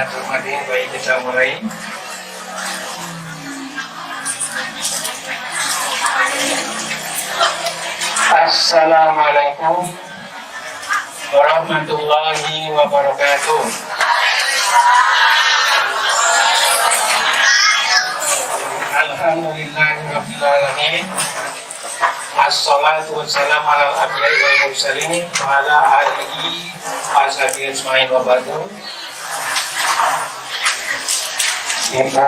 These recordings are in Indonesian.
yang terhormati, baik kita mulai. Assalamualaikum warahmatullahi wabarakatuh. Alhamdulillahirabbil alamin. Assalatu wassalamu ala al-anbiya'i wal mursalin wa ala alihi washabihi ajmain wa ba'du. Ibu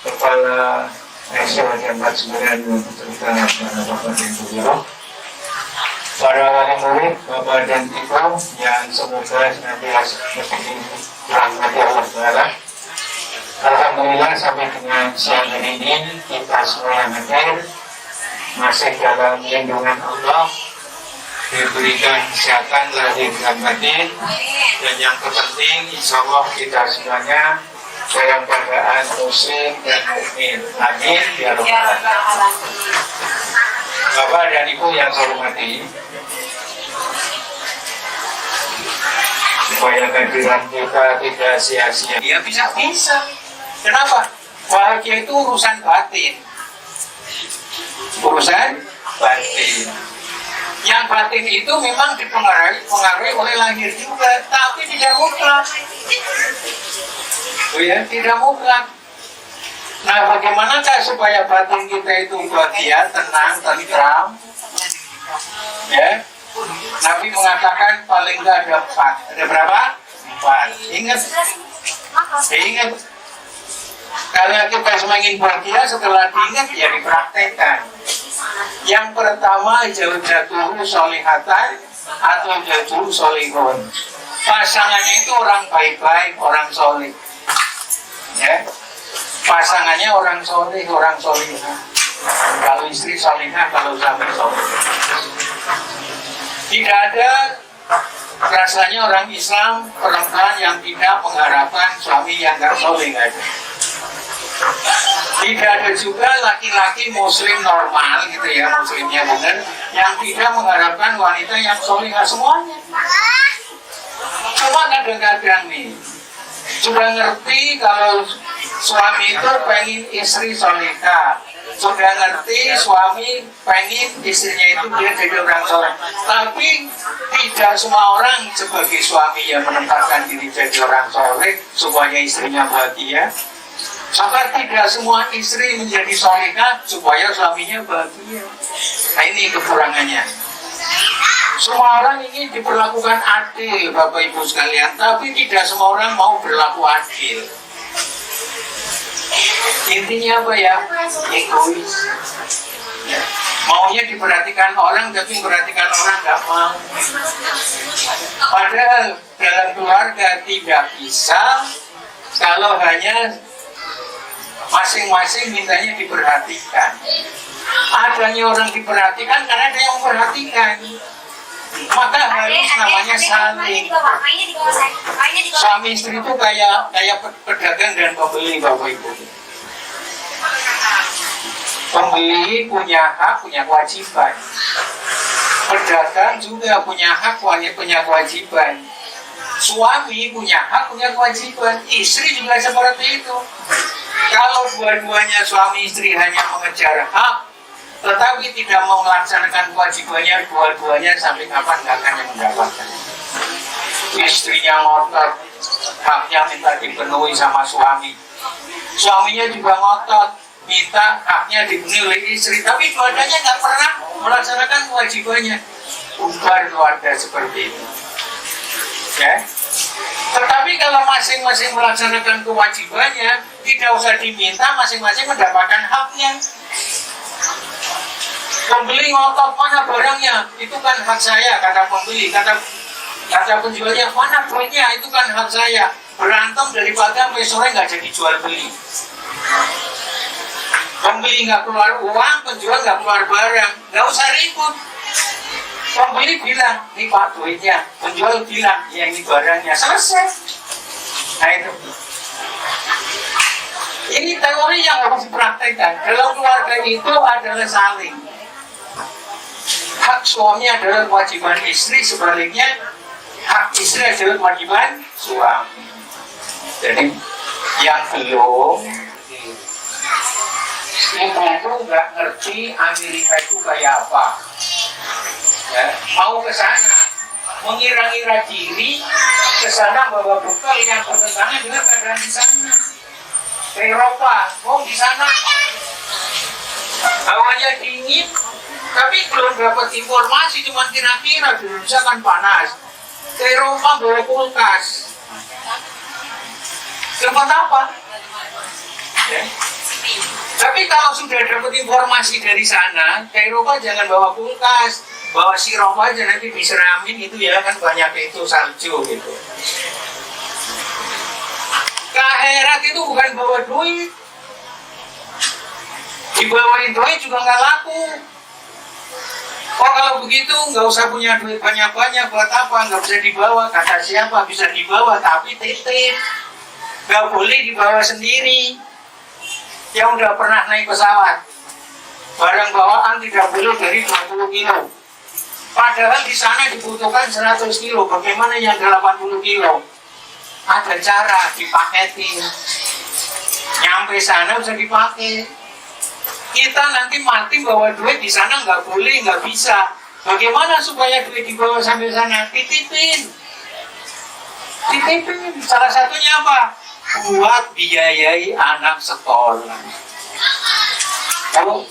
Kepala Eksel dan 49 serta Bapak dan Ibu Guru, para wali murid, Bapak dan Ibu yang semoga senantiasa dirahmati Allah Ta'ala. Alhamdulillah sampai dengan siang hari ini kita semua yang hadir masih dalam lindungan Allah, diberikan kesehatan lahir dan batin, dan yang terpenting insya Allah kita semuanya dalam keadaan muslim dan mukmin. Amin ya rabbal alamin. Bapak dan Ibu yang saya hormati, supaya kehadiran kita tidak sia-sia. Ya bisa. Kenapa? Bahagia itu urusan batin. Urusan batin. Yang batin itu memang dipengaruhi oleh lahir juga, tapi tidak mutlak. Oh ya, tidak mutlak. Nah, bagaimanakah supaya batin kita itu bahagia, tenang, tentram? Ya, Nabi mengatakan paling nggak ada 4. Ada berapa? 4. Ingat. Karena kita semakin bahagia setelah diingat ya dipraktekkan. Yang pertama jauh-jatuh solihatan atau jauh solihun. Pasangannya itu orang baik-baik, orang solih. Ya, pasangannya orang solih, orang solihah. Kalau istri solihah, kalau suami solih. Tidak ada rasanya orang Islam perempuan yang tidak mengharapkan suami yang gak solih, nggak ada. Tidak ada juga laki-laki muslim normal gitu ya, muslimnya benar, yang tidak mengharapkan wanita yang solihah semuanya. Cuma kadang-kadang nih sudah ngerti kalau suami itu pengen istri solihah, sudah ngerti suami pengen istrinya itu dia jadi orang soleh, tapi tidak semua orang sebagai suami yang menempatkan diri jadi orang soleh supaya istrinya bahagia. Maka tidak semua istri menjadi solehah supaya suaminya bahagia. Nah, ini kekurangannya. Semua orang ingin diperlakukan adil, Bapak Ibu sekalian, tapi tidak semua orang mau berlaku adil. Intinya apa ya? Egois. Maunya diperhatikan orang, tapi memperhatikan orang nggak mau. Padahal dalam keluarga tidak bisa kalau hanya masing-masing mintanya diperhatikan. Adanya orang diperhatikan karena ada yang memperhatikan. Maka harus namanya saling. Suami istri itu kayak pedagang dan pembeli, Bapak Ibu. Pembeli punya hak, punya kewajiban. Pedagang juga punya hak, punya kewajiban. Suami punya hak, punya kewajiban. Istri juga seperti itu. Kalau dua-duanya suami istri hanya mengejar hak, tetapi tidak mau melaksanakan kewajibannya, dua-duanya sampai kapan nggak akan yang mendapatkan. Istrinya ngotot, haknya minta dipenuhi sama suami. Suaminya juga ngotot, minta haknya dipenuhi oleh istri, tapi dua-duanya nggak pernah melaksanakan kewajibannya. Bubar keluarga seperti itu. Ya. Tetapi kalau masing-masing melaksanakan kewajibannya, tidak usah diminta, masing-masing mendapatkan haknya. Pembeli ngotot, mana barangnya? Itu kan hak saya, kata pembeli. Kata penjualnya, mana duitnya? Itu kan hak saya. Berantem dari pagi sampai sore nggak jadi jual beli. Pembeli nggak keluar uang, penjual nggak keluar barang, nggak usah ribut. Pembeli bilang, ini Pak duitnya. Penjual bilang, ya ini barangnya. Selesai. Nah itu. Ini teori yang harus dipraktekkan. Dalam keluarga itu adalah saling. Hak suami adalah kewajiban istri, sebaliknya hak istri adalah kewajiban suami. Jadi yang belum itu nggak ngerti Amerika itu kayak apa, ya, mau ke sana mengira-ngira diri ke sana bawa bekal yang bertentangan dengan keadaan di sana. Ke Eropa, di sana hawanya dingin, tapi belum dapat informasi, cuma kira-kira di Indonesia kan panas. Ke Eropa bawa kulkas. Dapat apa? Ya. Tapi kalau sudah dapat informasi dari sana, ke Eropa jangan bawa kulkas, bawa sirup aja, nanti disiramin itu ya kan, banyak itu salju gitu. Ke akhirat itu bukan bawa duit, dibawain duit juga nggak laku. Oh kalau begitu nggak usah punya duit banyak-banyak, buat apa? Nggak bisa dibawa, kata siapa bisa dibawa, tapi titip. Nggak boleh dibawa sendiri. Yang udah pernah naik pesawat, barang bawaan tidak boleh dari 20 kilo. Padahal di sana dibutuhkan 100 kilo. Bagaimana yang 80 kilo? Ada cara dipaketin. Nyampe sana bisa dipakai. Kita nanti mati bawa duit di sana nggak boleh, nggak bisa. Bagaimana supaya duit dibawa sampai sana? Titipin. Titipin. Salah satunya apa? Buat biayai anak sekolah. Kalau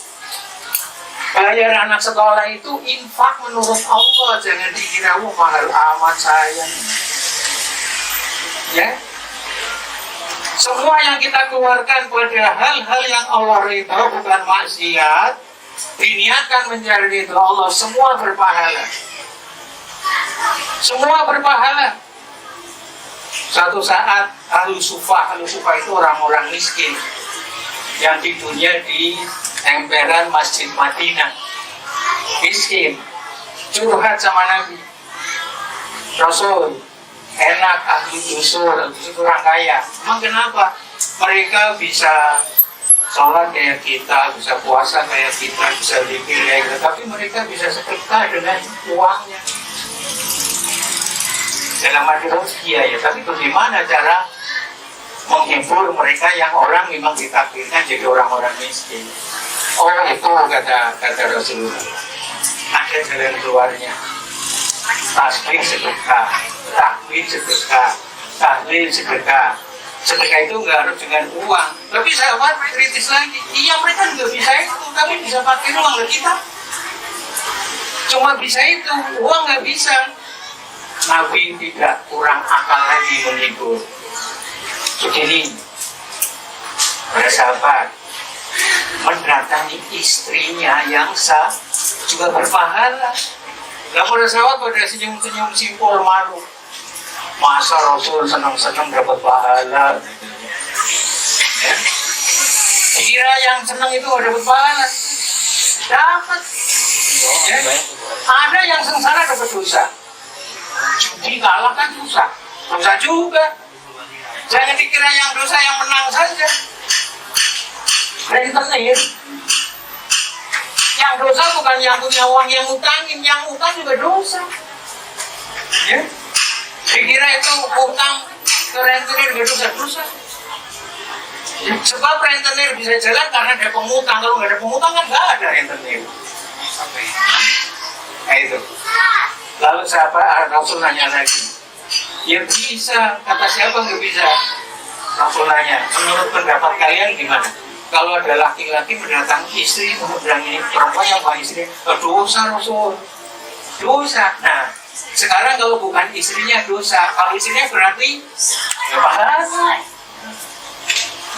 bayar anak sekolah itu infak menurut Allah, jangan dikira mahal amat sayang. Ya, semua yang kita keluarkan pada hal-hal yang Allah ridha, bukan maksiat, diniatkan mencari ridha Allah, semua berpahala. Semua berpahala. Satu saat ahlu sufah itu orang-orang miskin yang tidurnya di emperan Masjid Madinah, miskin, curhat sama Nabi. Rasul, enak ahli dusur, orang kaya. Emang kenapa? Mereka bisa sholat kayak kita, bisa puasa kayak kita, bisa zikir kayak kita, tapi mereka bisa sedekah dengan uangnya. Dalam arti rezeki ya, tapi bagaimana cara menghibur mereka yang orang memang ditakdirkan jadi orang-orang miskin? Oh itu kata Rasulullah, ada jalan keluarnya. Tasbih sedekah, takbir sedekah, tahlil sedekah. Sedekah itu nggak harus dengan uang. Tapi sahabat kritis lagi, iya mereka juga bisa itu, tapi bisa pakai uang. Kita cuma bisa itu, uang nggak bisa. Nabi tidak kurang akal lagi menghibur. Begini, para sahabat mendatangi istrinya yang sah juga berpahala. Nah para sahabat pada senyum-senyum simpul malu. Masa Rasul senang-senang dapat pahala? Ya. Kira yang senang itu dapat pahala? Dapat. Ya. Ada yang sengsara dapat dosa. Judi kalah kan susah, dosa juga. Jangan dikira yang dosa yang menang saja. Rentenir. Yang dosa bukan yang punya uang yang utangin, yang utang juga dosa. Ya? Dikira itu utang ke rentenir gak dosa-dosa. Sebab rentenir bisa jalan karena ada pengutang. Kalau nggak ada pengutang kan nggak ada rentenir. Nah itu. Lalu siapa Rasul nanya lagi, ya bisa, kata siapa nggak bisa? Rasul nanya, menurut pendapat kalian gimana? Kalau ada laki-laki mendatangi istri untuk bilang ini perempuan yang bukan istri, dosa Rasul, dosa. Nah sekarang kalau bukan istrinya dosa, kalau istrinya berarti ya pahala.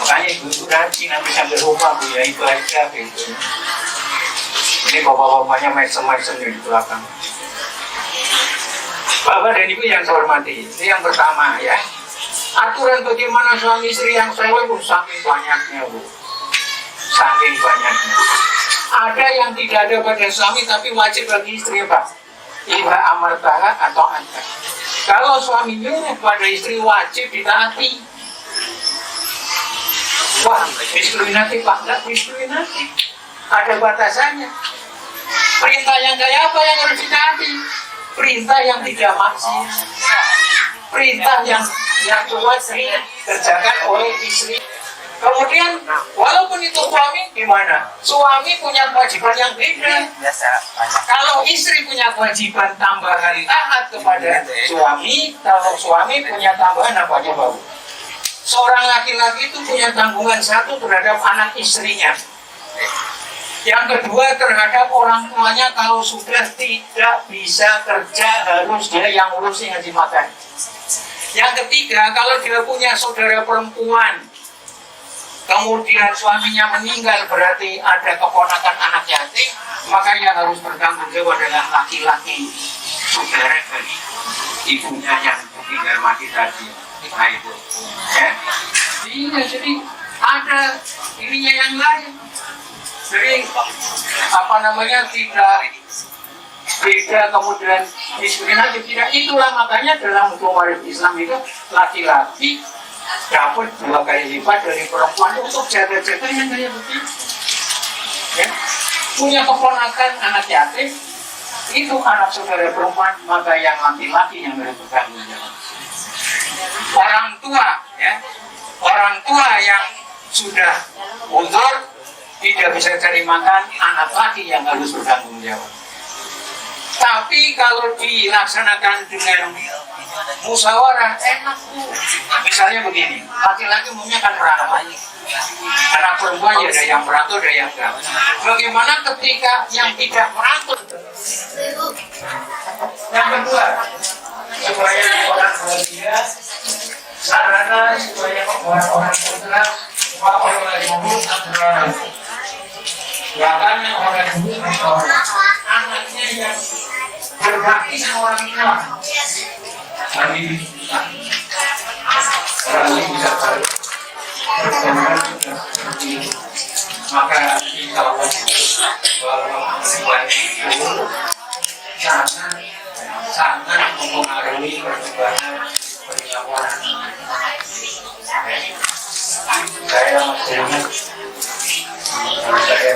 Makanya ibu rajin nanti sampai rumah bu ya itu aja gitu. Ini bapak-bapaknya macam-macam di belakang. Bapak dan Ibu yang saya hormati, ini yang pertama ya. Aturan bagaimana suami istri yang soleh pun saking banyaknya bu, saking banyaknya. Ada yang tidak ada pada suami tapi wajib bagi istri pak. Iba amartaha atau anta. Kalau suami nyuruh pada istri wajib ditaati. Wah, diskriminatif pak, enggak diskriminatif. Ada batasannya. Perintah yang kayak apa yang harus ditaati? Perintah yang tidak maksiat, perintah yang yang kuat dikerjakan oleh istri. Kemudian walaupun itu suami, gimana? Suami punya kewajiban yang beda. Kalau istri punya kewajiban tambahan taat kepada suami, kalau suami punya tambahan apa coba? Seorang laki-laki itu punya tanggungan satu terhadap anak istrinya. Yang kedua terhadap orang tuanya, kalau sudah tidak bisa kerja harus dia yang ngurusin ngaji makan. Yang ketiga, kalau dia punya saudara perempuan, kemudian suaminya meninggal, berarti ada keponakan anak yatim, maka yang harus bertanggung jawab adalah laki-laki saudara dari ibunya yang meninggal mati tadi. Nah itu, ya. Iya, jadi ada ininya yang lain. Jadi apa namanya tidak beda kemudian diskriminatif, tidak. Itulah makanya dalam hukum waris Islam itu laki-laki dapat 2 kali lipat dari perempuan untuk jaga-jaga yang kayak begitu. Ya. Punya keponakan anak yatim, itu anak saudara perempuan, maka yang laki-laki yang harus bertanggung jawab. Orang tua, ya, orang tua yang sudah uzur tidak bisa cari makan, anak laki yang harus bertanggung jawab. Tapi kalau dilaksanakan dengan musyawarah enak tuh. Misalnya begini, laki-laki umumnya kan merantau, anak perempuan ya ada yang merantau, ada yang enggak. Bagaimana ketika yang tidak merantau? Yang kedua, supaya orang bahagia, sarana supaya membuat orang bergerak, maka orang mulut adalah bahkan orang mulut anaknya yang berbakti sama orang tua. Kami orang ini bisa berkomunikasi seperti itu. Maka kita bahwa sebuah itu sangat mempengaruhi perkembangan penyawaran. Saya masih ingat saya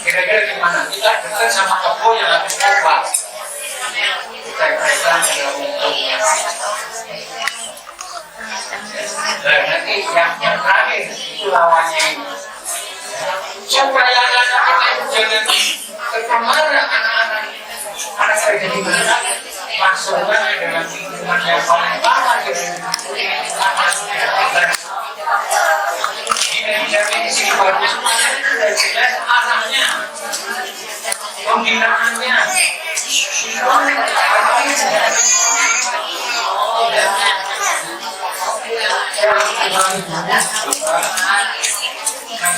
kira-kira gimana? Kita dekat sama toko yang habis obat. Kita kaitan dengan untungnya. Nanti yang terakhir itu lawannya ini. Supaya anak kita itu jangan terpengaruh anak saya jadi benar masukkan dalam lingkungan yang paling lama ini dijamin di sini bagus sudah jelas anaknya pembinaannya nanti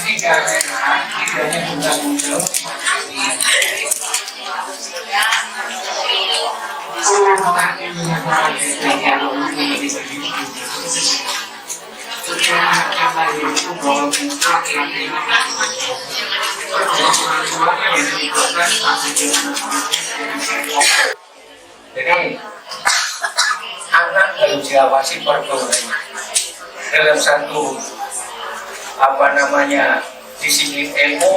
tidaknya muncul jadi anak harus diawasi pergaulannya dalam satu disiplin ilmu.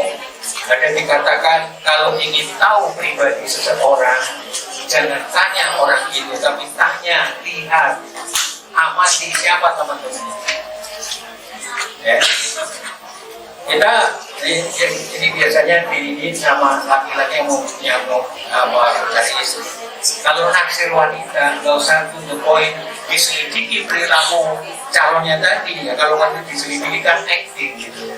Ada dikatakan kalau ingin tahu pribadi seseorang, jangan tanya orang itu, tapi tanya, lihat, amati siapa teman-teman. Ya. Kita ini biasanya dididik sama laki-laki yang mau cari istri. Kalau naksir wanita, nggak usah to the point, diselidiki perilaku calonnya tadi. Ya kalau wanita diselidiki kan acting gitu.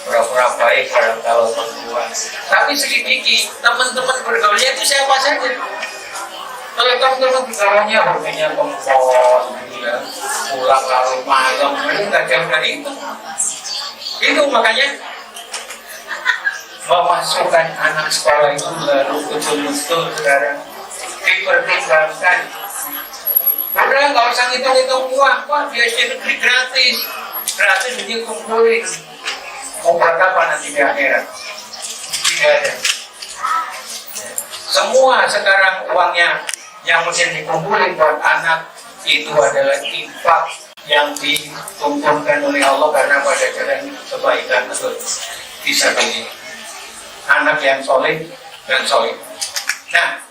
Pura-pura baik kalau perempuan. Tapi selidiki teman-teman bergaulnya itu siapa saja. Kalau teman-teman bergaulnya hobinya pengkos, ya, pulang larut malam, itu nggak jauh dari itu. Itu makanya memasukkan anak sekolah itu baru betul-betul sekarang dipertimbangkan. Udah nggak usah ngitung-ngitung uang, Pak, dia negeri gratis dia kumpulin. Mau berapa nanti di akhirat? Tidak ada. Semua sekarang uangnya yang mesti dikumpulin buat anak itu adalah infak yang dituntunkan oleh Allah karena pada jalan kebaikan untuk bisa bagi anak yang soleh dan soleh. Nah,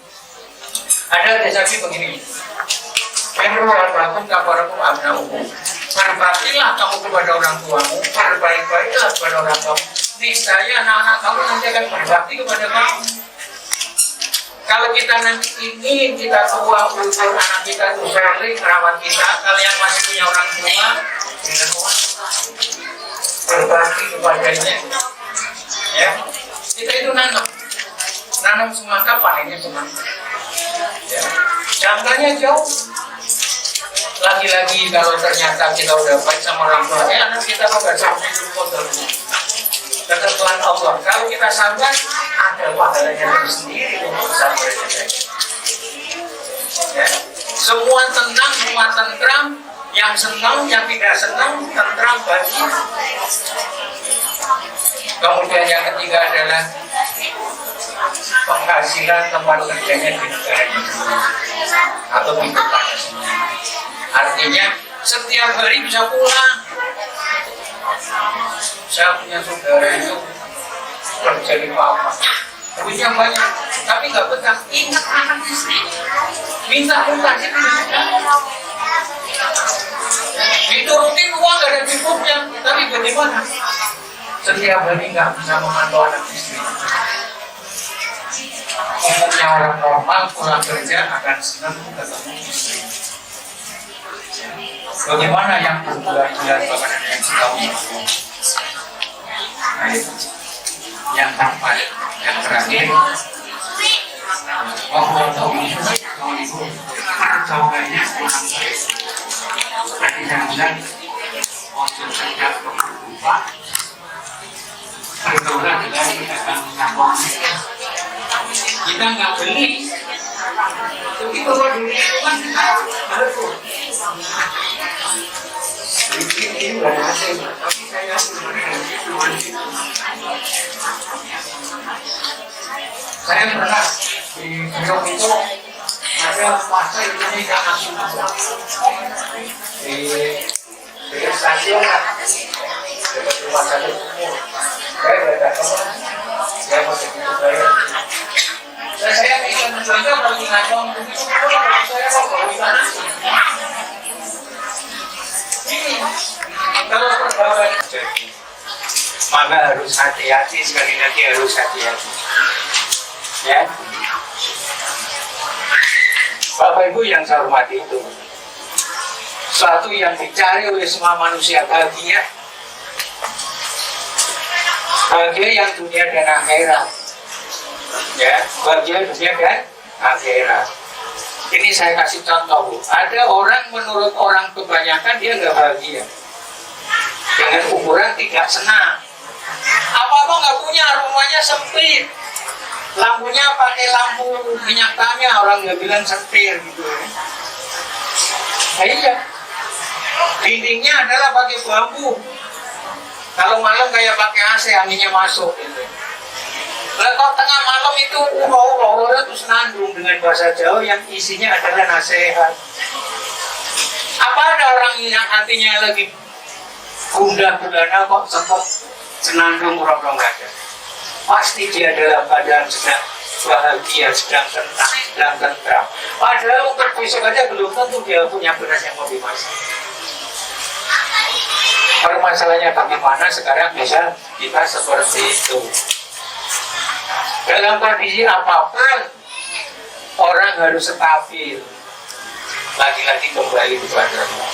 ada desasi begini. Menurut kaparakum abnaukum. Berbaktilah kamu kepada orang tuamu, berbaik-baiklah kepada orang tuamu. Niscaya anak-anak kamu nanti akan berbakti kepada kamu. Kalau kita nanti ingin kita tua, ukur anak kita itu soleh, rawat kita, kalian masih punya orang tua, dengan berbakti kepadanya. Ya, kita itu nanam semangka, panennya semangka. Ya. Jangkanya jauh. Lagi-lagi kalau ternyata kita udah baik sama orang tua, anak kita kok gak sampai itu kotor. Ketentuan Allah, kalau kita sabar, ada pahalanya tersendiri untuk sabar kita. Ya. Semua tenang, semua tentram, yang senang, yang tidak senang, tentram bagi. Kemudian yang ketiga adalah penghasilan tempat kerjanya di negara atau di kotanya sendiri. Artinya setiap hari bisa pulang. Saya punya saudara itu kerja di papa, punya banyak, tapi nggak betah. Ingat anak istri, minta mutasi diturutin uang nggak ada cukupnya, tapi bagaimana? Setiap hari nggak bisa memantau anak istri. Umumnya orang normal pulang kerja akan senang ketemu istri. Bagaimana yang berbulan-bulan bahkan ada yang setahun? Nah, yang keempat, yang terakhir, perjauhannya kurang baik. Tadi saya bilang, untuk sejak berjumpa, pergaulan dengan kita akan mengakuan. Kita nggak beli, tapi kalau dunia itu kan kita harus ini udah hasil, tapi saya pernah di Jogja itu ada masa ini nggak masuk di stasiun kan, dekat rumah sakit umum. Saya berada saya masih di Jogja. Saya ingin mencoba bagi ngajong begitu, saya kok baru sana. Kalau pergaulan maka harus hati-hati, sekali lagi harus hati-hati. Ya, Bapak Ibu yang saya hormati, itu suatu yang dicari oleh semua manusia, bahagia yang dunia dan akhirat. Ya, bahagia dunia dan akhirat. Ini saya kasih contoh, Bu. Ada orang, menurut orang kebanyakan dia nggak bahagia dengan ukuran tidak senang. Apa-apa nggak punya, rumahnya sempit, lampunya pakai lampu minyak tanah, orang nggak bilang sempit gitu. Nah, iya, dindingnya adalah pakai bambu. Kalau malam kayak pakai AC, anginnya masuk gitu. Kalau tengah malam itu ulah terus nandung dengan bahasa Jawa yang isinya adalah nasihat. Apa ada orang yang hatinya lagi gundah gulana kok sempat senandung orang-orang ada? Pasti dia dalam keadaan sedang bahagia, sedang tentram. Padahal untuk besok aja belum tentu dia punya beras yang lebih masak. Permasalahannya bagaimana sekarang bisa kita seperti itu. Dalam kondisi apapun orang harus stabil. Lagi-lagi kembali kepada Allah.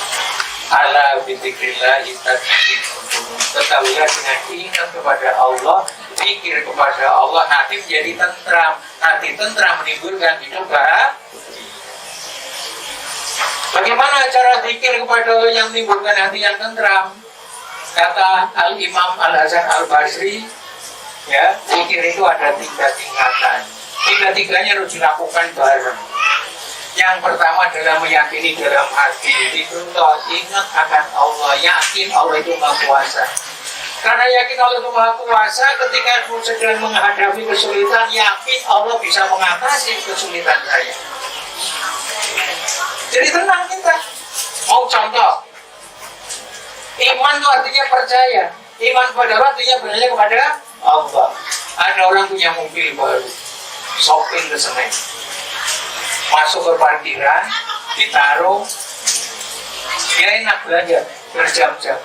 Ala bidzikrillah ketahuilah dengan ingat kepada Allah, pikir kepada Allah, hati menjadi tentram. Hati tentram menimbulkan hidup bahagia. Bagaimana cara pikir kepada Allah yang menimbulkan hati yang tentram? Kata Al-Imam Al-Hasan Al-Basri, ya, zikir itu ada 3 tingkatan. 3-tiganya harus dilakukan bareng. Yang pertama adalah meyakini dalam hati, ingat akan Allah, yakin Allah itu Maha Kuasa. Karena yakin Allah itu Maha Kuasa, ketika sedang menghadapi kesulitan, yakin Allah bisa mengatasi kesulitan saya. Jadi tenang kita. Mau contoh, Iman itu artinya percaya. Iman kepada Allah artinya percaya kepada Allah. Ada orang punya mobil baru, shopping ke Senen, masuk ke parkiran, ditaruh, dia enak belanja berjam-jam.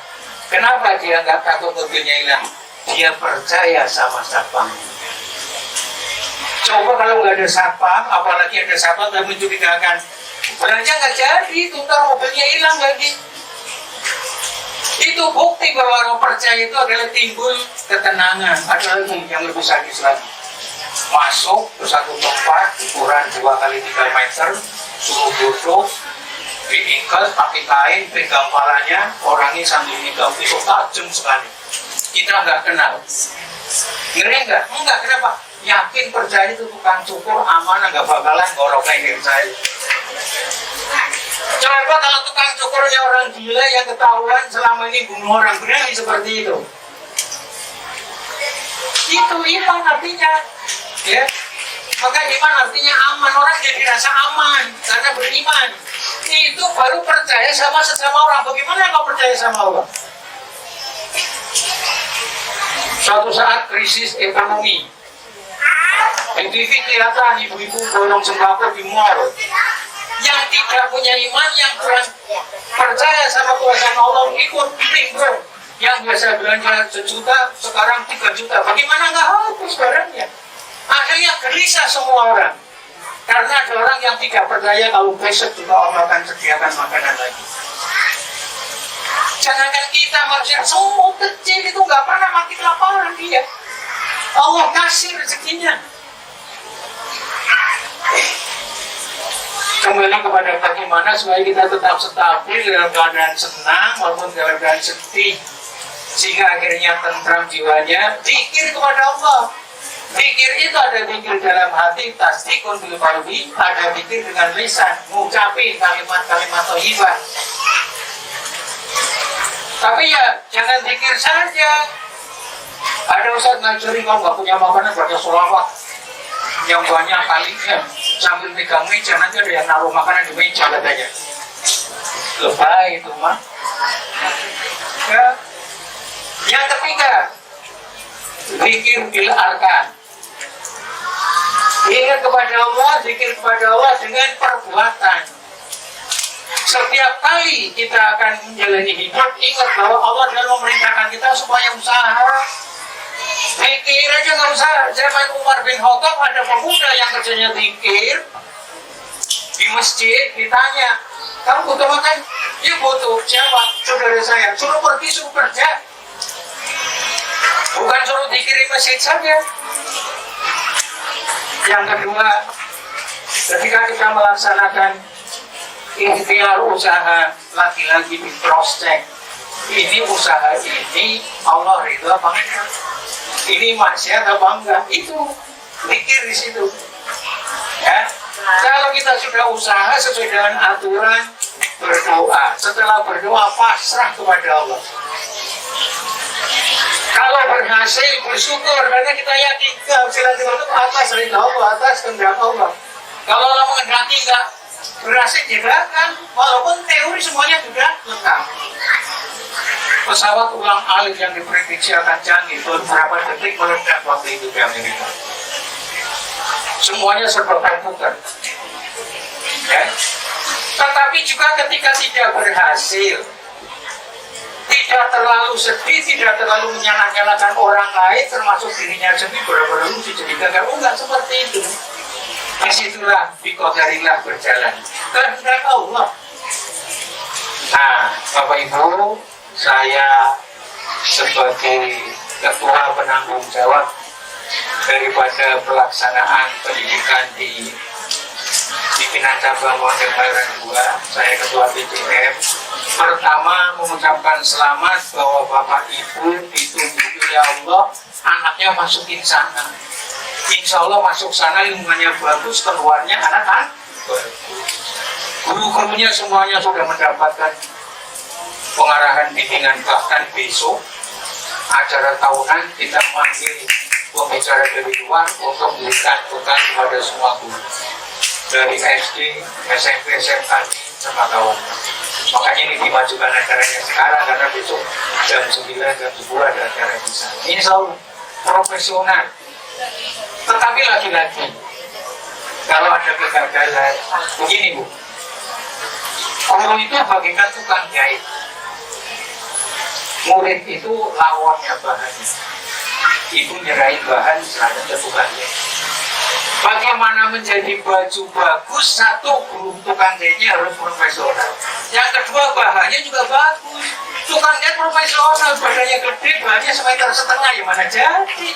Kenapa dia nggak takut mobilnya hilang? Dia percaya sama satpam. Coba kalau nggak ada satpam, apalagi ada satpam yang mencurigakan, belanja nggak jadi, ntar mobilnya hilang lagi. Itu bukti bahwa orang percaya itu adalah timbul ketenangan. Ada lagi yang lebih sadis lagi. Masuk ke satu tempat, ukuran 2x3 meter, suruh duduk, diikat pakai kain, pegang palanya, orangnya sambil megang pisau tajam sekali. Kita nggak kenal. Ngeri nggak? Enggak, kenapa? Yakin percaya itu tukang cukur aman, nggak bakalan ngorok kayak saya. Coba kalau tukang cukurnya orang gila yang ketahuan selama ini bunuh orang, berani seperti itu. Itu iman artinya, ya. Maka iman artinya aman, orang jadi rasa aman karena beriman. Itu baru percaya sama sesama orang. Bagaimana kau percaya sama Allah? Suatu saat krisis ekonomi, di TV kelihatan ibu-ibu borong sembako di mall. Yang tidak punya iman, yang kurang percaya sama kuasa Allah, ikut bingung. Yang biasa belanja 1 juta, sekarang 3 juta. Bagaimana nggak habis barangnya? Akhirnya gelisah semua orang. Karena ada orang yang tidak percaya kalau besok juga Allah akan sediakan makanan lagi. Jangankan kita manusia, semua kecil itu nggak pernah mati kelaparan dia. Allah kasih rezekinya. Kembali kepada bagaimana supaya kita tetap stabil dalam keadaan senang maupun dalam keadaan sedih, sehingga akhirnya tentram jiwanya. Zikir kepada Allah. Zikir itu ada zikir dalam hati, tasdikun bil qalbi, ada zikir dengan lisan, mengucapkan kalimat-kalimat thayyibah. Tapi ya jangan zikir saja. Ada ustaz ngajarin kalau nggak punya makanan baca sholawat yang banyak kalinya sambil megang meja, nanti ada yang naruh makanan di meja katanya. Lebay itu mah. Ya. Yang ketiga, zikir bil arkan. Ingat kepada Allah, zikir kepada Allah dengan perbuatan. Setiap kali kita akan menjalani hidup, ingat bahwa Allah adalah memerintahkan kita supaya usaha. Zikir aja nggak usah. Zaman Umar bin Khattab ada pemuda yang kerjanya zikir di masjid, ditanya, kamu butuh makan? Ya butuh. Siapa? Saudara saya. Suruh pergi, suruh kerja. Bukan suruh zikir di masjid saja. Yang kedua, ketika kita melaksanakan ikhtiar usaha, lagi-lagi di cross check. Ini usaha ini Allah ridho apa enggak? Ini maksiat apa enggak? Itu pikir di situ. Ya, kalau kita sudah usaha sesuai dengan aturan, berdoa. Setelah berdoa pasrah kepada Allah. Kalau berhasil bersyukur karena kita yakin keberhasilan itu atas ridho Allah, atas kehendak Allah. Kalau Allah menghendaki enggak berhasil juga kan, walaupun teori semuanya sudah lengkap. Pesawat ulang alik yang diprediksi akan canggih beberapa detik meledak waktu itu di Amerika. Semuanya serba komputer. Ya. Tetapi juga ketika tidak berhasil, tidak terlalu sedih, tidak terlalu menyalahkan orang lain, termasuk dirinya sendiri, benar-benar dijadikan enggak seperti itu. Disitulah biqadarillah berjalan kehendak Allah. Nah, Bapak Ibu, saya sebagai ketua penanggung jawab daripada pelaksanaan pendidikan di pimpinan cabang Model Bayaran 2, saya ketua PJM. Pertama mengucapkan selamat bahwa Bapak Ibu ditunjuk oleh Allah, anaknya masukin sana. Insya Allah masuk sana ilmunya bagus, keluarnya anak kan guru-gurunya semuanya sudah mendapatkan pengarahan bimbingan. Bahkan besok acara tahunan kita panggil pembicara dari luar untuk memberikan bekal kepada semua guru dari SD, SMP, SMA, sama kawan. Makanya ini dimajukan acaranya sekarang karena besok jam 9, jam 10 ada acara di sana. Ini selalu profesional. Tetapi lagi-lagi kalau ada kegagalan, begini Bu, guru itu bagikan tukang jahit, murid itu lawannya bahannya. Ibu nyerahin bahan serahkan ke tukang jahit. Bagaimana menjadi baju bagus? Satu, guru tukang jahitnya harus profesional. Yang kedua, bahannya juga bagus. Tukang jahit profesional, badannya gede, bahannya semeter setengah, ya mana jadi?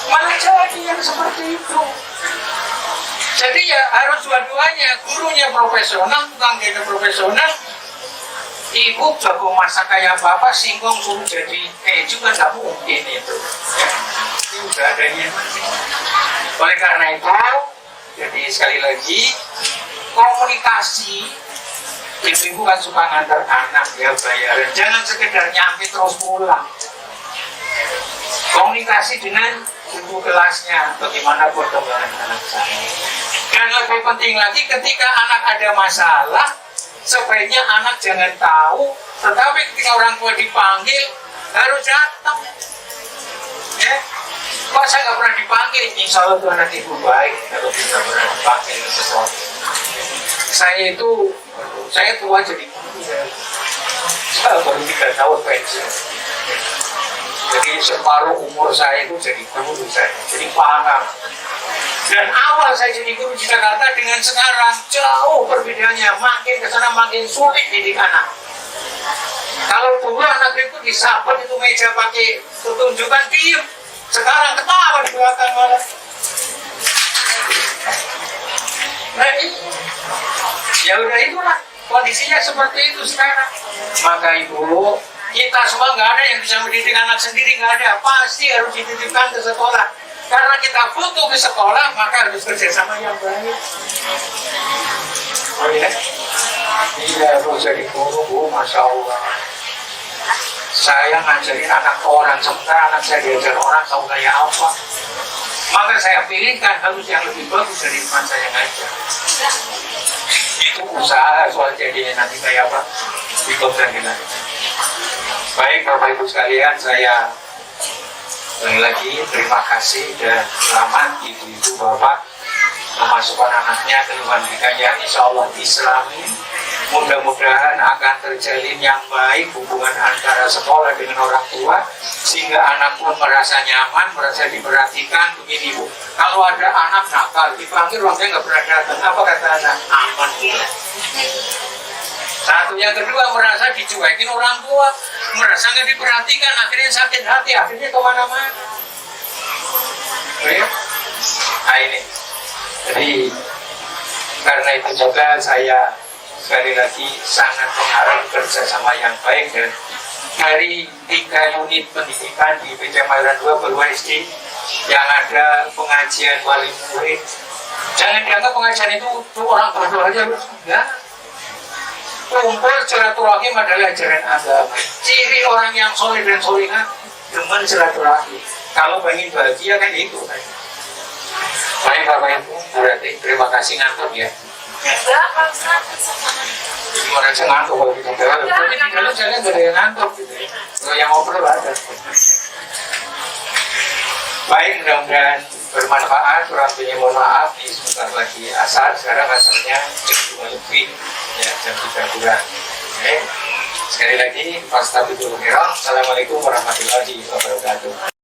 Mana jadi yang seperti itu? Jadi ya harus dua-duanya, gurunya profesional, tukang jahitnya profesional. Ibu jago masak kayak bapak, singkong suruh jadi juga nggak mungkin itu. Ini udah adanya. Oleh karena itu, jadi sekali lagi komunikasi. Ibu kan suka ngantar anak ya bayaran, jangan sekedar nyampe terus pulang. Komunikasi dengan ibu kelasnya, bagaimana perkembangan anak saya. Dan lebih penting lagi ketika anak ada masalah, sebaiknya anak jangan tahu, tetapi ketika orang tua dipanggil harus datang. Ya, kok saya nggak pernah dipanggil? Insya Allah itu anak ibu baik kalau bisa pernah dipanggil sesuatu. Saya tua jadi guru, saya baru 3 tahun pensiun. Jadi separuh umur saya itu jadi guru saya, jadi paham. Dan awal saya jadi guru di Jakarta dengan sekarang jauh perbedaannya, makin kesana makin sulit didik anak. Kalau dulu anak itu disabet itu meja pakai tunjukkan diem, sekarang ketawa di belakang malah. Nah ya udah itulah kondisinya seperti itu sekarang. Maka ibu, kita semua nggak ada yang bisa mendidik anak sendiri, nggak ada, pasti harus dititipkan ke sekolah. Karena kita butuh ke sekolah, maka harus kerjasama yang baik. Oh iya? Iya, Bu, jadi guru, Bu, Masya Allah. Saya ngajarin anak orang, sementara anak saya diajar orang, tahu kayak apa. Maka saya pilihkan harus yang lebih bagus dari teman saya ngajar. Itu usaha soal jadinya nanti kayak apa, dikembangkan dengan. Baik, Bapak Ibu sekalian, saya lagi terima kasih dan selamat ibu-ibu bapak memasukkan anaknya ke lingkungan pendidikan yang insya Allah Islami. Mudah-mudahan akan terjalin yang baik hubungan antara sekolah dengan orang tua sehingga anak pun merasa nyaman, merasa diperhatikan. Begini Bu, kalau ada anak nakal dipanggil orangnya nggak pernah datang, apa kata anak? Aman juga. Satu, yang kedua merasa dicuekin orang tua, merasa nggak diperhatikan, akhirnya sakit hati, akhirnya kemana-mana. Nah ini, jadi karena itu juga saya sekali lagi sangat mengharap kerjasama yang baik dan dari 3 unit pendidikan di PJ Mayoran 2 Berwa SD yang ada pengajian wali murid. Jangan dianggap pengajian itu orang bodoh aja, ya. Kumpul silaturahim adalah ajaran agama. Ciri orang yang soleh dan solehah demen silaturahim. Kalau pengen bahagia kan itu. Baik Bapak Ibu, berarti terima kasih ngantuk ya. Orang aja ngantuk kalau gitu. Tapi di dalam jalan gak ada yang ngantuk gitu ya. Kalau yang ngobrol ada. Baik, mudah-mudahan bermanfaat. Kurang lebihnya mohon maaf. Ini sebentar lagi asar. Sekarang asarnya jam 2 lebih, ya jam 3 kurang. Oke. Sekali lagi, Assalamualaikum warahmatullahi wabarakatuh.